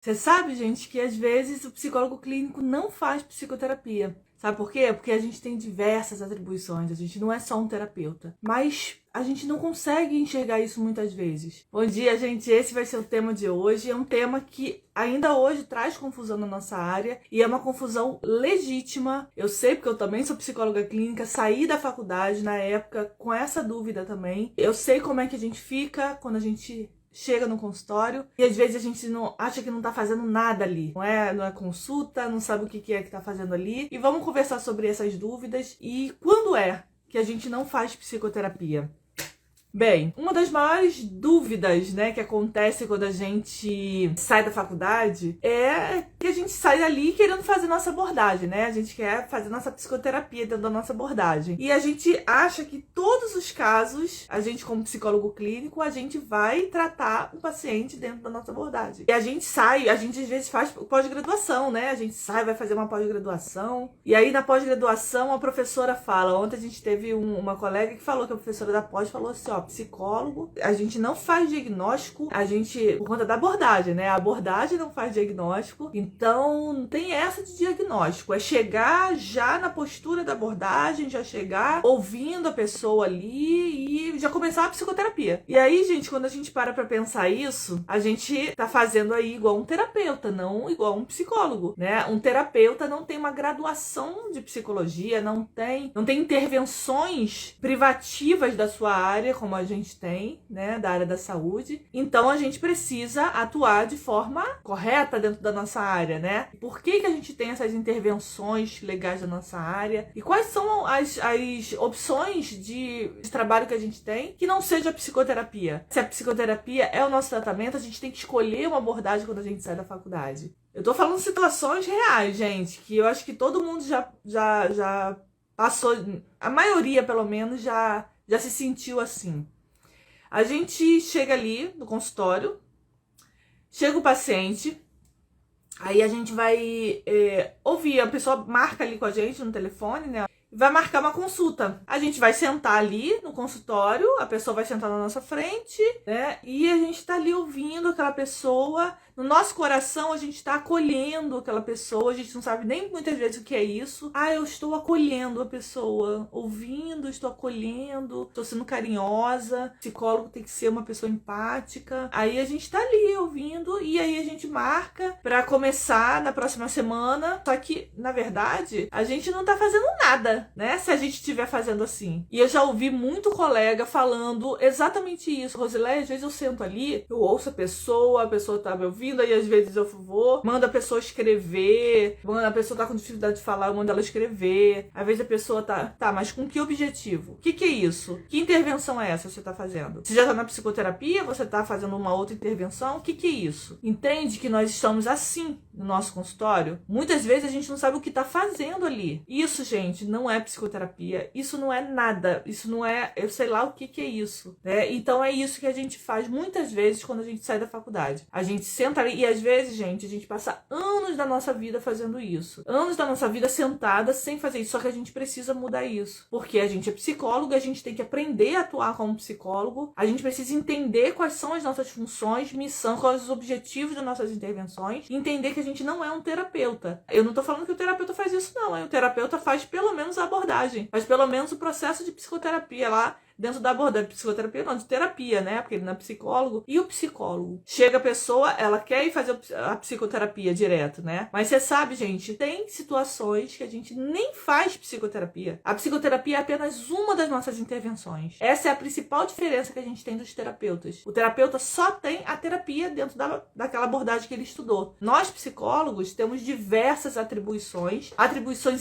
Você sabe, gente, que às vezes o psicólogo clínico não faz psicoterapia. Sabe por quê? Porque a gente tem diversas atribuições, a gente não é só um terapeuta. Mas a gente não consegue enxergar isso muitas vezes. Bom dia, gente, esse vai ser o tema de hoje. É um tema que ainda hoje traz confusão na nossa área e é uma confusão legítima. Eu sei porque eu também sou psicóloga clínica, saí da faculdade na época com essa dúvida também. Eu sei como é que a gente fica quando a gente chega no consultório e às vezes a gente não acha que não tá fazendo nada ali. Não é consulta, não sabe o que é que tá fazendo ali. E vamos conversar sobre essas dúvidas e quando é que a gente não faz psicoterapia. Bem, uma das maiores dúvidas, né, que acontece quando a gente sai da faculdade é que a gente sai ali querendo fazer nossa abordagem, né? A gente quer fazer nossa psicoterapia dentro da nossa abordagem. E a gente acha que todos os casos, a gente como psicólogo clínico, a gente vai tratar um paciente dentro da nossa abordagem. E a gente às vezes faz pós-graduação, né? A gente sai, vai fazer uma pós-graduação. E aí na pós-graduação a professora fala, ontem a gente teve uma colega que falou que a professora da pós falou assim, ó, psicólogo, a gente não faz diagnóstico, por conta da abordagem, né? A abordagem não faz diagnóstico, então não tem essa de diagnóstico, é chegar já na postura da abordagem, já chegar ouvindo a pessoa ali e já começar a psicoterapia. E aí, gente, quando a gente para pra pensar isso, a gente tá fazendo aí igual um terapeuta, não igual um psicólogo, né? Um terapeuta não tem uma graduação de psicologia, não tem intervenções privativas da sua área, como a gente tem, né, da área da saúde. Então a gente precisa atuar de forma correta dentro da nossa área, né? Por que a gente tem essas intervenções legais da nossa área? E quais são as opções de trabalho que a gente tem que não seja a psicoterapia? Se a psicoterapia é o nosso tratamento, a gente tem que escolher uma abordagem quando a gente sai da faculdade. Eu tô falando situações reais, gente, que eu acho que todo mundo já passou, a maioria pelo menos já se sentiu assim. A gente chega ali no consultório, chega o paciente, aí a gente vai ouvir, a pessoa marca ali com a gente no telefone, né? Vai marcar uma consulta. A gente vai sentar ali no consultório, a pessoa vai sentar na nossa frente, né? E a gente tá ali ouvindo aquela pessoa. No nosso coração, a gente tá acolhendo aquela pessoa. A gente não sabe nem muitas vezes o que é isso. Ah, eu estou acolhendo a pessoa. Ouvindo, estou acolhendo, estou sendo carinhosa. O psicólogo tem que ser uma pessoa empática. Aí a gente tá ali ouvindo e aí a gente marca pra começar na próxima semana. Só que, na verdade, a gente não tá fazendo nada, né? Se a gente estiver fazendo assim. E eu já ouvi muito colega falando exatamente isso. Rosileia, às vezes eu sento ali, eu ouço a pessoa tá me ouvindo, e às vezes eu vou, mando a pessoa escrever, a pessoa tá com dificuldade de falar, eu mando ela escrever. Às vezes a pessoa tá, mas com que objetivo? O que é isso? Que intervenção é essa que você tá fazendo? Você já tá na psicoterapia? Você tá fazendo uma outra intervenção? O que é isso? Entende que nós estamos assim no nosso consultório? Muitas vezes a gente não sabe o que tá fazendo ali. Isso, gente, não é psicoterapia, isso não é nada, isso não é, eu sei lá o que é isso, né? Então é isso que a gente faz muitas vezes quando a gente sai da faculdade. A gente senta ali e às vezes, gente, a gente passa anos da nossa vida fazendo isso. Anos da nossa vida sentada sem fazer isso, só que a gente precisa mudar isso. Porque a gente é psicólogo, a gente tem que aprender a atuar como psicólogo, a gente precisa entender quais são as nossas funções, missão, quais os objetivos das nossas intervenções, e entender que a gente não é um terapeuta. Eu não tô falando que o terapeuta faz isso, não. O terapeuta faz pelo menos a abordagem, faz pelo menos o processo de psicoterapia lá dentro da abordagem. Psicoterapia não, de terapia, né? Porque ele não é psicólogo. E o psicólogo? Chega a pessoa, ela quer ir fazer a psicoterapia direto, né? Mas você sabe, gente, tem situações que a gente nem faz psicoterapia. A psicoterapia é apenas uma das nossas intervenções. Essa é a principal diferença que a gente tem dos terapeutas. O terapeuta só tem a terapia dentro daquela abordagem que ele estudou. Nós, psicólogos, temos diversas atribuições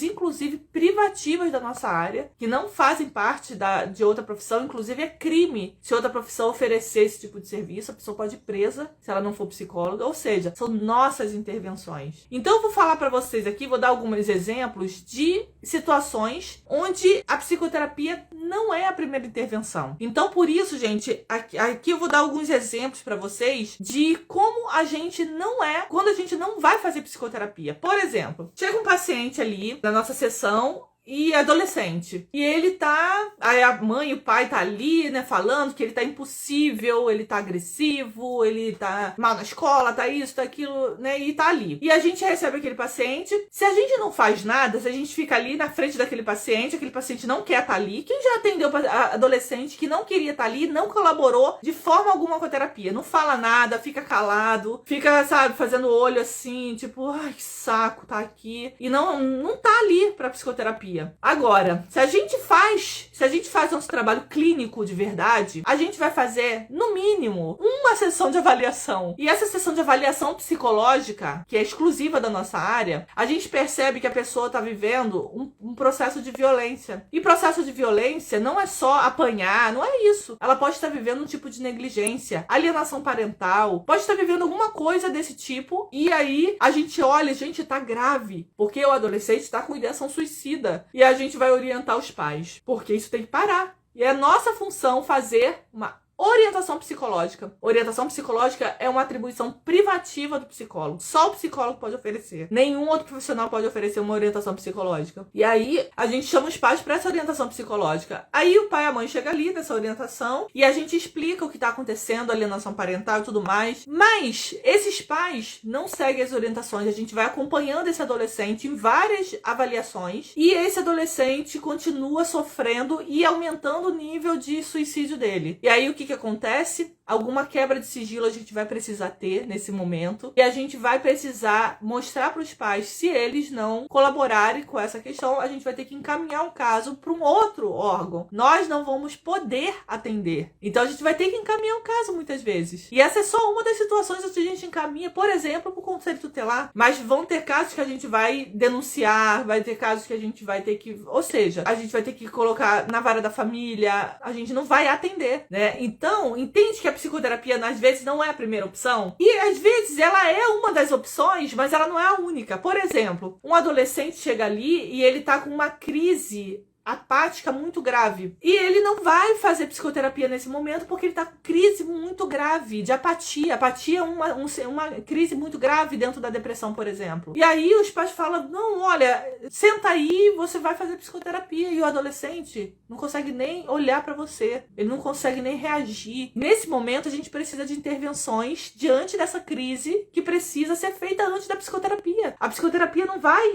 inclusive privativas da nossa área, que não fazem parte de outra profissão. Inclusive é crime se outra profissão oferecer esse tipo de serviço, a pessoa pode ir presa se ela não for psicóloga, ou seja, são nossas intervenções. Então eu vou falar para vocês aqui, vou dar alguns exemplos de situações onde a psicoterapia não é a primeira intervenção. Então por isso, gente, aqui eu vou dar alguns exemplos para vocês de como a gente não é, quando a gente não vai fazer psicoterapia. Por exemplo, chega um paciente ali na nossa sessão e adolescente. E ele tá... Aí a mãe e o pai tá ali, né, falando que ele tá impossível, ele tá agressivo, ele tá mal na escola, tá isso, tá aquilo, né, e tá ali. E a gente recebe aquele paciente. Se a gente não faz nada, se a gente fica ali na frente daquele paciente, aquele paciente não quer estar ali. Quem já atendeu adolescente que não queria estar ali, não colaborou de forma alguma com a terapia? Não fala nada, fica calado, fica, sabe, fazendo olho assim, tipo, ai, que saco, tá aqui. E não tá ali pra psicoterapia. Agora, se a gente faz nosso trabalho clínico de verdade, a gente vai fazer, no mínimo, uma sessão de avaliação. E essa sessão de avaliação psicológica, que é exclusiva da nossa área, a gente percebe que a pessoa tá vivendo um processo de violência. E processo de violência não é só apanhar, não é isso. Ela pode estar vivendo um tipo de negligência, alienação parental, pode estar vivendo alguma coisa desse tipo, e aí a gente olha, gente, tá grave, porque o adolescente tá com ideação suicida, e a gente vai orientar os pais, porque isso tem que parar. E é nossa função fazer uma orientação psicológica. Orientação psicológica é uma atribuição privativa do psicólogo. Só o psicólogo pode oferecer. Nenhum outro profissional pode oferecer uma orientação psicológica. E aí, a gente chama os pais para essa orientação psicológica. Aí o pai e a mãe chegam ali nessa orientação e a gente explica o que está acontecendo, alienação parental e tudo mais. Mas esses pais não seguem as orientações. A gente vai acompanhando esse adolescente em várias avaliações e esse adolescente continua sofrendo e aumentando o nível de suicídio dele. E aí, o que acontece? Alguma quebra de sigilo a gente vai precisar ter nesse momento e a gente vai precisar mostrar para os pais, se eles não colaborarem com essa questão, a gente vai ter que encaminhar um caso para um outro órgão. Nós não vamos poder atender. Então a gente vai ter que encaminhar um caso muitas vezes. E essa é só uma das situações onde a gente encaminha, por exemplo, para o Conselho Tutelar. Mas vão ter casos que a gente vai denunciar, vai ter casos que a gente vai ter que... Ou seja, a gente vai ter que colocar na vara da família, a gente não vai atender, né? Então, entende que a psicoterapia, às vezes, não é a primeira opção. E, às vezes, ela é uma das opções, mas ela não é a única. Por exemplo, um adolescente chega ali e ele tá com uma crise apática muito grave. E ele não vai fazer psicoterapia nesse momento porque ele tá com crise muito grave de apatia. Apatia é uma crise muito grave dentro da depressão, por exemplo. E aí os pais falam, não, olha, senta aí, você vai fazer psicoterapia. E o adolescente não consegue nem olhar pra você. Ele não consegue nem reagir. Nesse momento, a gente precisa de intervenções diante dessa crise que precisa ser feita antes da psicoterapia. A psicoterapia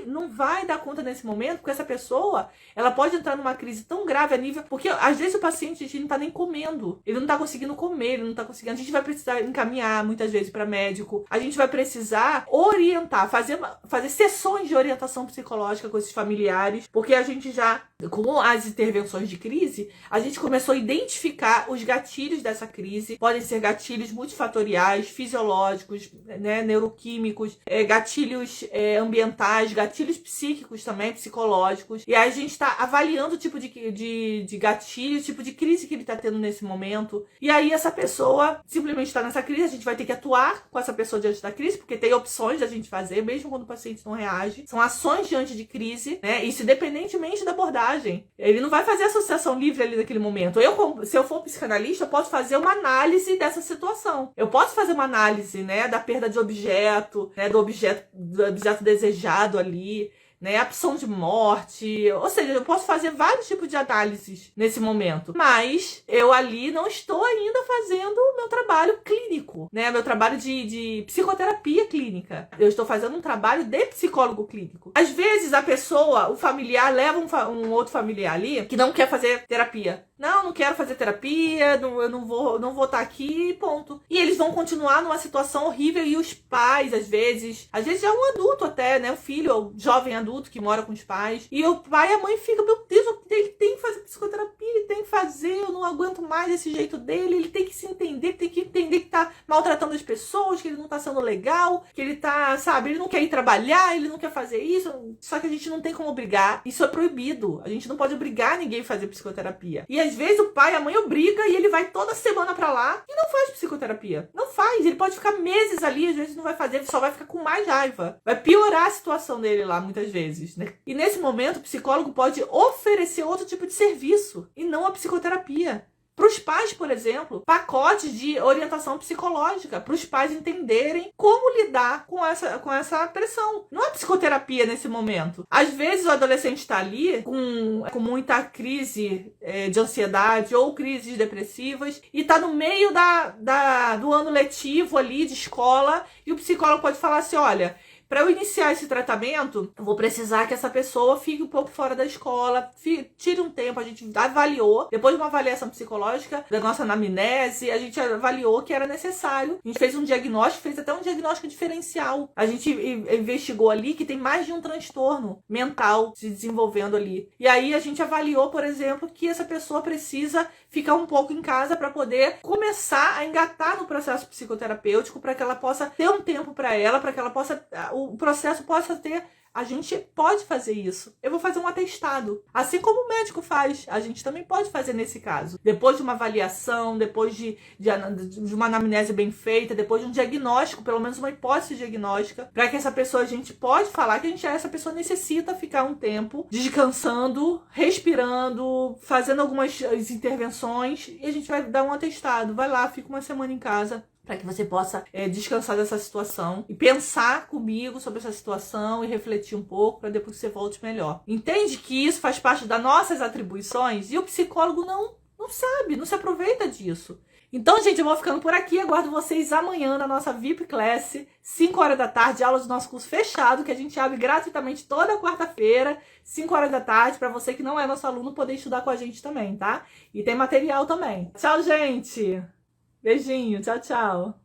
não vai dar conta nesse momento, porque essa pessoa, ela pode entrar numa crise tão grave a nível... Porque às vezes o paciente, a gente não tá nem comendo. Ele não tá conseguindo comer, ele não tá conseguindo... A gente vai precisar encaminhar muitas vezes para médico. A gente vai precisar orientar, fazer sessões de orientação psicológica com esses familiares. Porque a gente já, com as intervenções de crise, a gente começou a identificar os gatilhos dessa crise. Podem ser gatilhos multifatoriais, fisiológicos, né, neuroquímicos, gatilhos ambientais, gatilhos psíquicos também, psicológicos. E aí a gente tá avaliando o tipo de gatilho, o tipo de crise que ele tá tendo nesse momento. E aí essa pessoa simplesmente tá nessa crise, a gente vai ter que atuar com essa pessoa diante da crise, porque tem opções da gente fazer, mesmo quando o paciente não reage. São ações diante de crise, né? Isso independentemente da abordagem. Ele não vai fazer associação livre ali naquele momento. Se eu for psicanalista, eu posso fazer uma análise dessa situação. Eu posso fazer uma análise, né, da perda de objeto, né, do objeto desejado ali, né, a opção de morte, ou seja, eu posso fazer vários tipos de análises nesse momento, mas eu ali não estou ainda fazendo o meu trabalho clínico, né, meu trabalho de psicoterapia clínica. Eu estou fazendo um trabalho de psicólogo clínico. Às vezes a pessoa, o familiar, leva um outro familiar ali que não quer fazer terapia. Não quero fazer terapia, eu não vou estar aqui, ponto. E eles vão continuar numa situação horrível e os pais, às vezes já é um adulto até, né, o filho, o jovem adulto que mora com os pais, e o pai e a mãe ficam, meu Deus, ele tem que fazer psicoterapia, ele tem que fazer, eu não aguento mais esse jeito dele, ele tem que se entender, tem que entender que tá maltratando as pessoas, que ele não tá sendo legal, que ele tá, sabe, ele não quer ir trabalhar, ele não quer fazer isso, só que a gente não tem como obrigar, isso é proibido, a gente não pode obrigar ninguém a fazer psicoterapia. E às vezes o pai e a mãe obriga e ele vai toda semana pra lá e não faz psicoterapia. Não faz, ele pode ficar meses ali, às vezes não vai fazer, ele só vai ficar com mais raiva. Vai piorar a situação dele lá, muitas vezes, né? E nesse momento, o psicólogo pode oferecer outro tipo de serviço e não a psicoterapia. Para os pais, por exemplo, pacotes de orientação psicológica, para os pais entenderem como lidar com essa pressão. Não é psicoterapia nesse momento. Às vezes o adolescente está ali com muita crise de ansiedade ou crises depressivas e está no meio do ano letivo ali de escola e o psicólogo pode falar assim, olha, para eu iniciar esse tratamento, eu vou precisar que essa pessoa fique um pouco fora da escola, tire um tempo, a gente avaliou, depois de uma avaliação psicológica, da nossa anamnese, a gente avaliou que era necessário, a gente fez um diagnóstico, fez até um diagnóstico diferencial, a gente investigou ali que tem mais de um transtorno mental se desenvolvendo ali, e aí a gente avaliou, por exemplo, que essa pessoa precisa ficar um pouco em casa para poder começar a engatar no processo psicoterapêutico, para que ela possa ter um tempo para ela, para que ela possa, o processo possa ter. A gente pode fazer isso. Eu vou fazer um atestado. Assim como o médico faz, a gente também pode fazer nesse caso. Depois de uma avaliação, depois de uma anamnese bem feita, depois de um diagnóstico, pelo menos uma hipótese diagnóstica, para que essa pessoa, a gente pode falar que essa pessoa necessita ficar um tempo descansando, respirando, fazendo algumas intervenções, e a gente vai dar um atestado. Vai lá, fica uma semana em casa, para que você possa descansar dessa situação e pensar comigo sobre essa situação e refletir um pouco para depois que você volte melhor. Entende que isso faz parte das nossas atribuições e o psicólogo não sabe, não se aproveita disso. Então, gente, eu vou ficando por aqui. Aguardo vocês amanhã na nossa VIP Class, 5 horas da tarde, aula do nosso curso fechado, que a gente abre gratuitamente toda quarta-feira, 5 horas da tarde, para você que não é nosso aluno poder estudar com a gente também, tá? E tem material também. Tchau, gente! Beijinho, tchau, tchau.